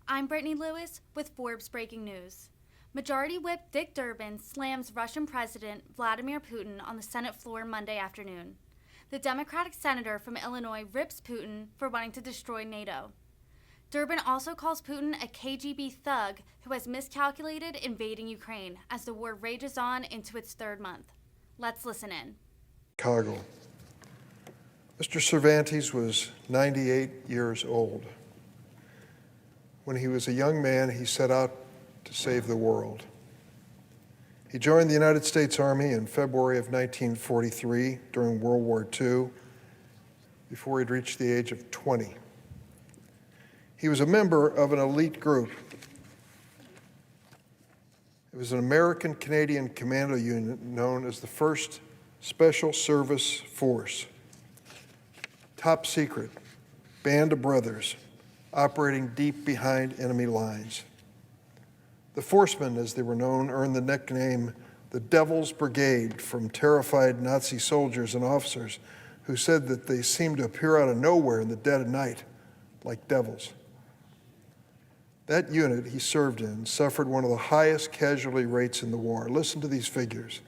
I'm Brittany Lewis with Forbes Breaking News. Majority Whip Dick Durbin slams Russian President Vladimir Putin on the Senate floor Monday afternoon. The Democratic senator from Illinois rips Putin for wanting to destroy NATO. Durbin also calls Putin a KGB thug who has miscalculated invading Ukraine as the war rages on into its third month. Let's listen in. Chicago. Mr. Cervantes was 98 years old. When he was a young man, he set out to save the world. He joined the United States Army in February of 1943 during World War II, before he'd reached the age of 20. He was a member of an elite group. It was an American-Canadian commando unit known as the 1st Special Service Force. Top secret, band of brothers, operating deep behind enemy lines. The Forcemen, as they were known, earned the nickname the Devil's Brigade from terrified Nazi soldiers and officers who said that they seemed to appear out of nowhere in the dead of night, like devils. That unit he served in suffered one of the highest casualty rates in the war. Listen to these figures.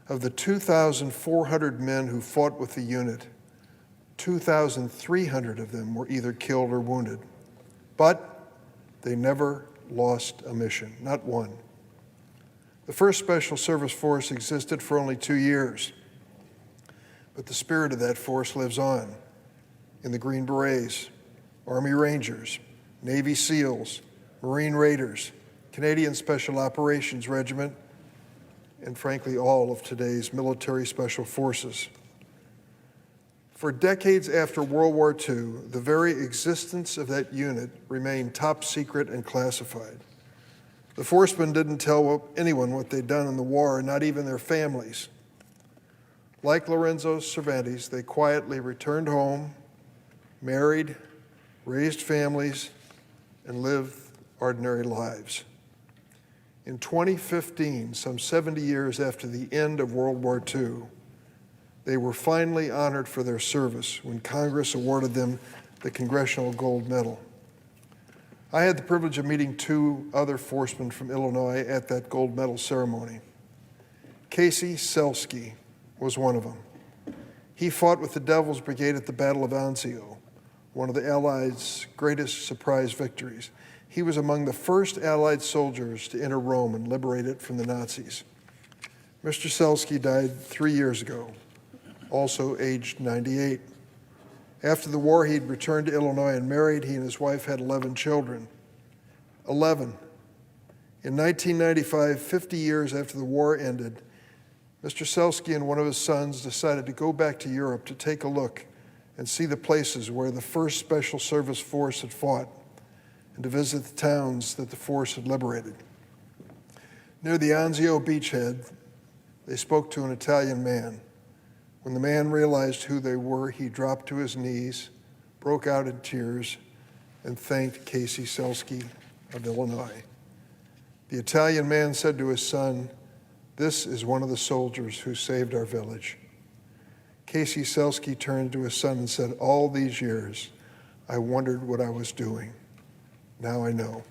Of the 2,400 men who fought with the unit, 2,300 of them were either killed or wounded. But they never lost a mission, not one. The 1st Special Service Force existed for only 2 years, but the spirit of that force lives on in the Green Berets, Army Rangers, Navy SEALs, Marine Raiders, Canadian Special Operations Regiment, and frankly, all of today's military special forces. For decades after World War II, the very existence of that unit remained top secret and classified. The Forcemen didn't tell anyone what they'd done in the war, not even their families. Like Lorenzo Cervantes, they quietly returned home, married, raised families, and lived ordinary lives. In 2015, some 70 years after the end of World War II, they were finally honored for their service when Congress awarded them the Congressional Gold Medal. I had the privilege of meeting 2 other forcemen from Illinois at that gold medal ceremony. Casey Selsky was one of them. He fought with the Devil's Brigade at the Battle of Anzio, one of the Allies' greatest surprise victories. He was among the first Allied soldiers to enter Rome and liberate it from the Nazis. Mr. Selsky died 3 years ago, also aged 98. After the war, he'd returned to Illinois and married. He and his wife had 11 children. 11. In 1995, 50 years after the war ended, Mr. Selsky and one of his sons decided to go back to Europe to take a look and see the places where the 1st Special Service Force had fought and to visit the towns that the force had liberated. Near the Anzio beachhead, they spoke to an Italian man. When the man realized who they were, he dropped to his knees, broke out in tears, and thanked Casey Selsky of Illinois. The Italian man said to his son, "This is one of the soldiers who saved our village." Casey Selsky turned to his son and said, "All these years, I wondered what I was doing. Now I know."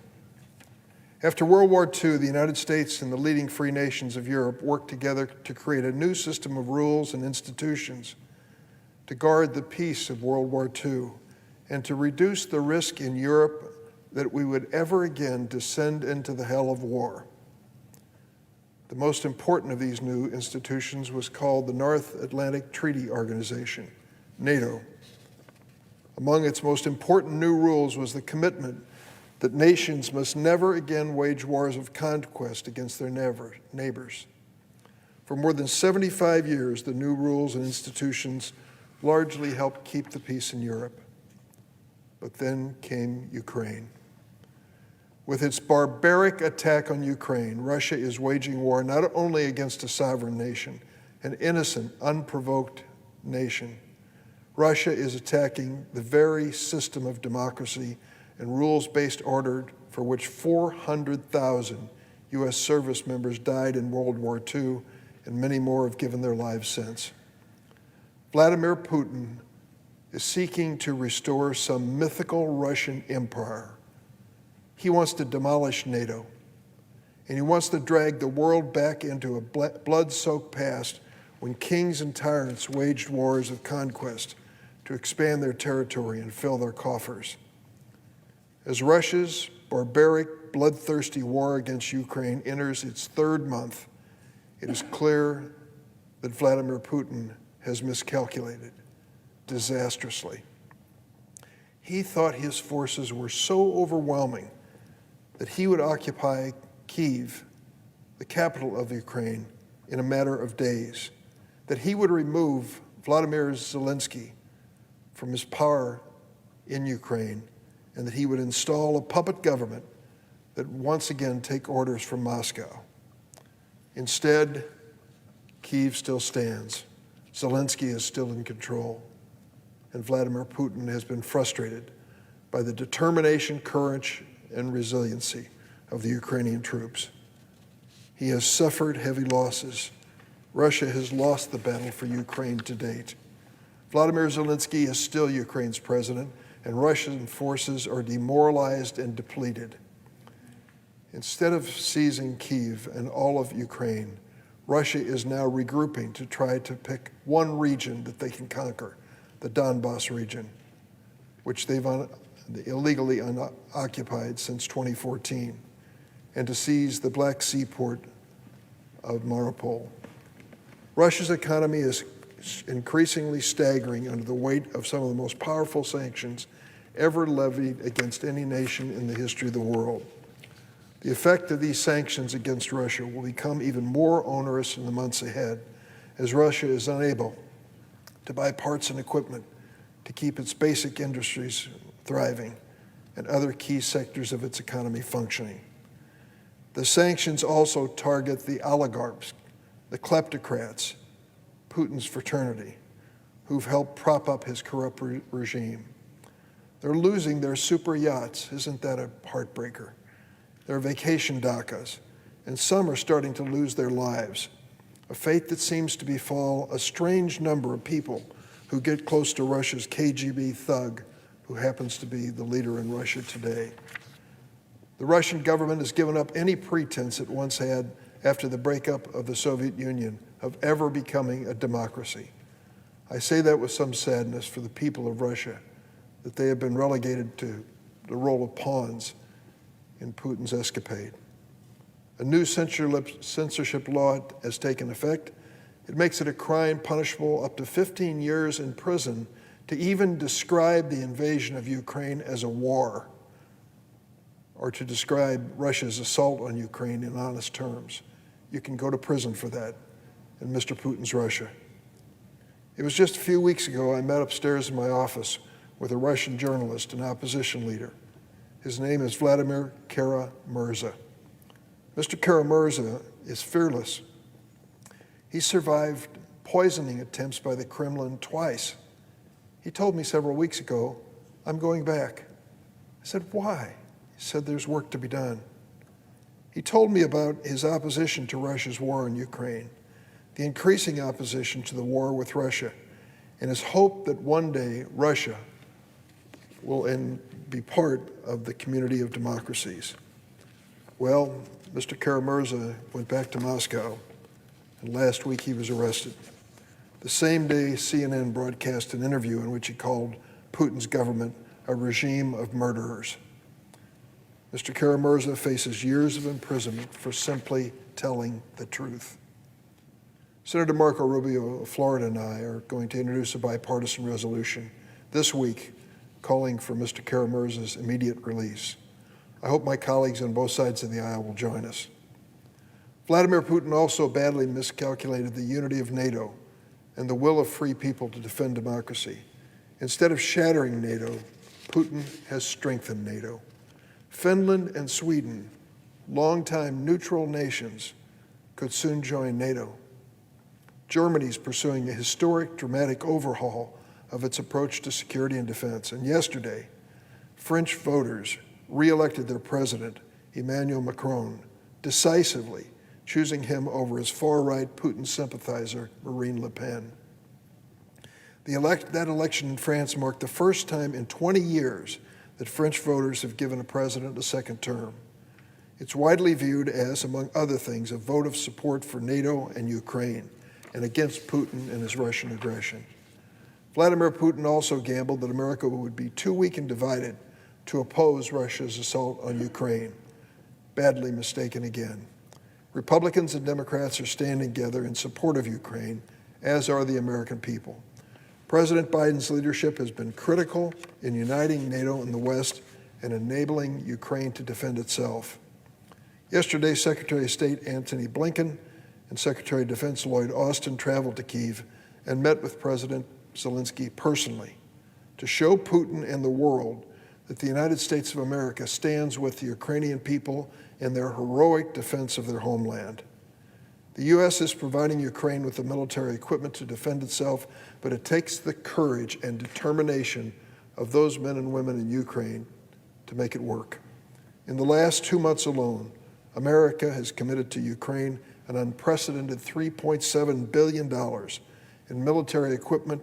After World War II, the United States and the leading free nations of Europe worked together to create a new system of rules and institutions to guard the peace of World War II and to reduce the risk in Europe that we would ever again descend into the hell of war. The most important of these new institutions was called the North Atlantic Treaty Organization, NATO. Among its most important new rules was the commitment that nations must never again wage wars of conquest against their neighbors. For more than 75 years, the new rules and institutions largely helped keep the peace in Europe. But then came Ukraine. With its barbaric attack on Ukraine, Russia is waging war not only against a sovereign nation, an innocent, unprovoked nation. Russia is attacking the very system of democracy and rules-based order for which 400,000 U.S. service members died in World War II, and many more have given their lives since. Vladimir Putin is seeking to restore some mythical Russian empire He wants to demolish NATO, and he wants to drag the world back into a blood-soaked past when kings and tyrants waged wars of conquest to expand their territory and fill their coffers. As Russia's barbaric, bloodthirsty war against Ukraine enters its third month, it is clear that Vladimir Putin has miscalculated disastrously. He thought his forces were so overwhelming that he would occupy Kyiv, the capital of Ukraine, in a matter of days, that he would remove Vladimir Zelensky from his power in Ukraine, and that he would install a puppet government that would once again take orders from Moscow. Instead, Kyiv still stands. Zelensky is still in control, and Vladimir Putin has been frustrated by the determination, courage, and resiliency of the Ukrainian troops. He has suffered heavy losses. Russia has lost the battle for Ukraine to date. Vladimir Zelensky is still Ukraine's president, and Russian forces are demoralized and depleted. Instead of seizing Kyiv and all of Ukraine, Russia is now regrouping to try to pick one region that they can conquer, the Donbas region, which they've illegally occupied since 2014, and to seize the Black Sea port of Mariupol. Russia's economy is increasingly staggering under the weight of some of the most powerful sanctions ever levied against any nation in the history of the world. The effect of these sanctions against Russia will become even more onerous in the months ahead, as Russia is unable to buy parts and equipment to keep its basic industries thriving and other key sectors of its economy functioning. The sanctions also target the oligarchs, the kleptocrats, Putin's fraternity, who've helped prop up his corrupt regime. They're losing their super yachts. Isn't that a heartbreaker? Their vacation dakas, and some are starting to lose their lives, a fate that seems to befall a strange number of people who get close to Russia's KGB thug, who happens to be the leader in Russia today. The Russian government has given up any pretense it once had after the breakup of the Soviet Union of ever becoming a democracy. I say that with some sadness for the people of Russia, that they have been relegated to the role of pawns in Putin's escapade. A new censorship law has taken effect. It makes it a crime punishable up to 15 years in prison to even describe the invasion of Ukraine as a war, or to describe Russia's assault on Ukraine in honest terms. You can go to prison for that in Mr. Putin's Russia. It was just a few weeks ago I met upstairs in my office with a Russian journalist and opposition leader. His name is Vladimir Kara-Murza. Mr. Kara-Murza is fearless. He survived poisoning attempts by the Kremlin twice. He told me several weeks ago, "I'm going back." I said, "Why?" He said, "There's work to be done." He told me about his opposition to Russia's war in Ukraine, the increasing opposition to the war with Russia, and his hope that one day Russia will be part of the community of democracies. Well, Mr. Kara-Murza went back to Moscow, and last week he was arrested. The same day, CNN broadcast an interview in which he called Putin's government a regime of murderers. Mr. Kara-Murza faces years of imprisonment for simply telling the truth. Senator Marco Rubio of Florida and I are going to introduce a bipartisan resolution this week calling for Mr. Kara-Murza's immediate release. I hope my colleagues on both sides of the aisle will join us. Vladimir Putin also badly miscalculated the unity of NATO and the will of free people to defend democracy. Instead of shattering NATO, Putin has strengthened NATO. Finland and Sweden, longtime neutral nations, could soon join NATO. Germany's pursuing a historic, dramatic overhaul of its approach to security and defense. And yesterday, French voters re-elected their president, Emmanuel Macron, decisively, choosing him over his far-right Putin sympathizer, Marine Le Pen. That election in France marked the first time in 20 years that French voters have given a president a second term. It's widely viewed as, among other things, a vote of support for NATO and Ukraine and against Putin and his Russian aggression. Vladimir Putin also gambled that America would be too weak and divided to oppose Russia's assault on Ukraine. Badly mistaken again. Republicans and Democrats are standing together in support of Ukraine, as are the American people. President Biden's leadership has been critical in uniting NATO and the West and enabling Ukraine to defend itself. Yesterday, Secretary of State Antony Blinken and Secretary of Defense Lloyd Austin traveled to Kyiv and met with President Zelensky personally to show Putin and the world that the United States of America stands with the Ukrainian people in their heroic defense of their homeland. The U.S. is providing Ukraine with the military equipment to defend itself, but it takes the courage and determination of those men and women in Ukraine to make it work. In the last 2 months alone, America has committed to Ukraine an unprecedented $3.7 billion in military equipment,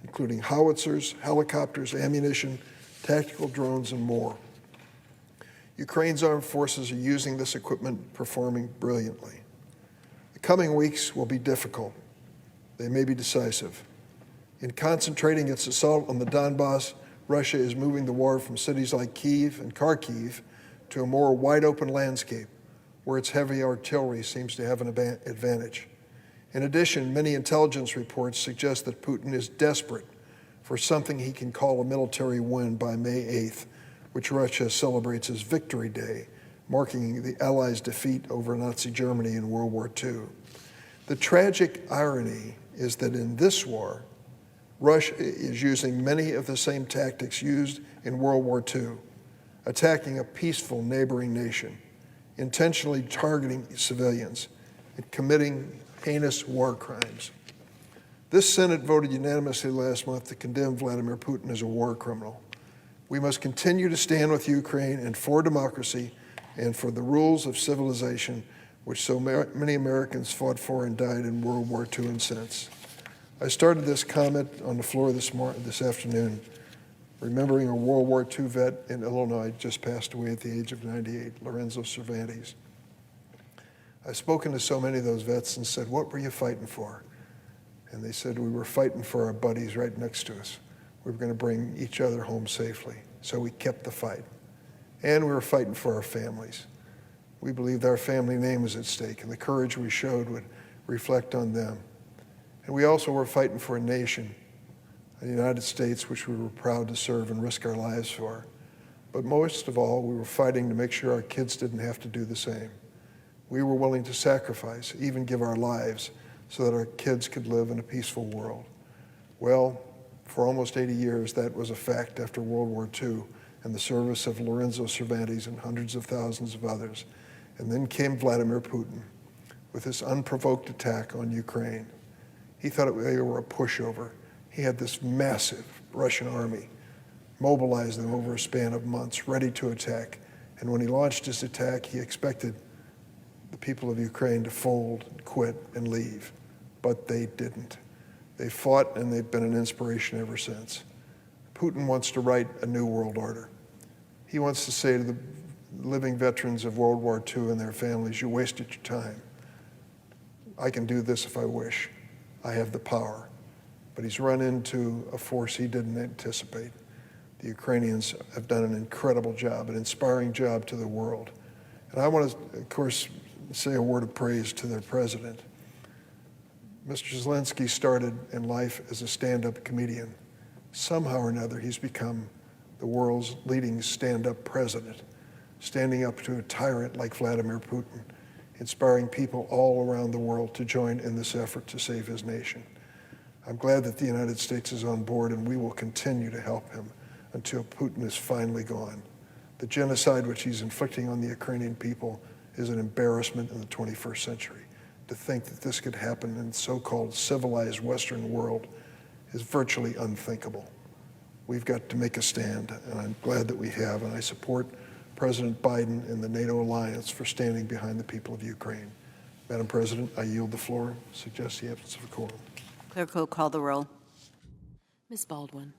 including howitzers, helicopters, ammunition, tactical drones, and more. Ukraine's armed forces are using this equipment, performing brilliantly. The coming weeks will be difficult. They may be decisive. In concentrating its assault on the Donbass, Russia is moving the war from cities like Kyiv and Kharkiv to a more wide-open landscape where its heavy artillery seems to have an advantage. In addition, many intelligence reports suggest that Putin is desperate for something he can call a military win by May 8th, which Russia celebrates as Victory Day, marking the Allies' defeat over Nazi Germany in World War II. The tragic irony is that in this war, Russia is using many of the same tactics used in World War II, attacking a peaceful neighboring nation, intentionally targeting civilians, and committing heinous war crimes. This Senate voted unanimously last month to condemn Vladimir Putin as a war criminal. We must continue to stand with Ukraine and for democracy and for the rules of civilization which so many Americans fought for and died in World War II and since. I started this comment on the floor this afternoon, remembering a World War II vet in Illinois just passed away at the age of 98, Lorenzo Cervantes. I've spoken to so many of those vets and said, "What were you fighting for?" And they said, "We were fighting for our buddies right next to us. We were going to bring each other home safely." So we kept the fight. And we were fighting for our families. We believed our family name was at stake, and the courage we showed would reflect on them. And we also were fighting for a nation, the United States, which we were proud to serve and risk our lives for. But most of all, we were fighting to make sure our kids didn't have to do the same. We were willing to sacrifice, even give our lives, so that our kids could live in a peaceful world. Well, for almost 80 years, that was a fact after World War II and the service of Lorenzo Cervantes and hundreds of thousands of others. And then came Vladimir Putin with this unprovoked attack on Ukraine. He thought they were a pushover. He had this massive Russian army, mobilized them over a span of months, ready to attack. And when he launched his attack, he expected the people of Ukraine to fold, quit, and leave. But they didn't. They fought, and they've been an inspiration ever since. Putin wants to write a new world order. He wants to say to the living veterans of World War II and their families, "You wasted your time. I can do this if I wish. I have the power." But he's run into a force he didn't anticipate. The Ukrainians have done an incredible job, an inspiring job to the world. And I want to, of course, say a word of praise to their president. Mr. Zelensky started in life as a stand-up comedian. Somehow or another, he's become the world's leading stand-up president, standing up to a tyrant like Vladimir Putin, inspiring people all around the world to join in this effort to save his nation. I'm glad that the United States is on board, and we will continue to help him until Putin is finally gone. The genocide which he's inflicting on the Ukrainian people is an embarrassment in the 21st century. To think that this could happen in the so-called civilized Western world is virtually unthinkable. We've got to make a stand, and I'm glad that we have, and I support President Biden and the NATO alliance for standing behind the people of Ukraine. Madam President, I yield the floor. Suggest the absence of a quorum. Clerk will call the roll. Ms. Baldwin.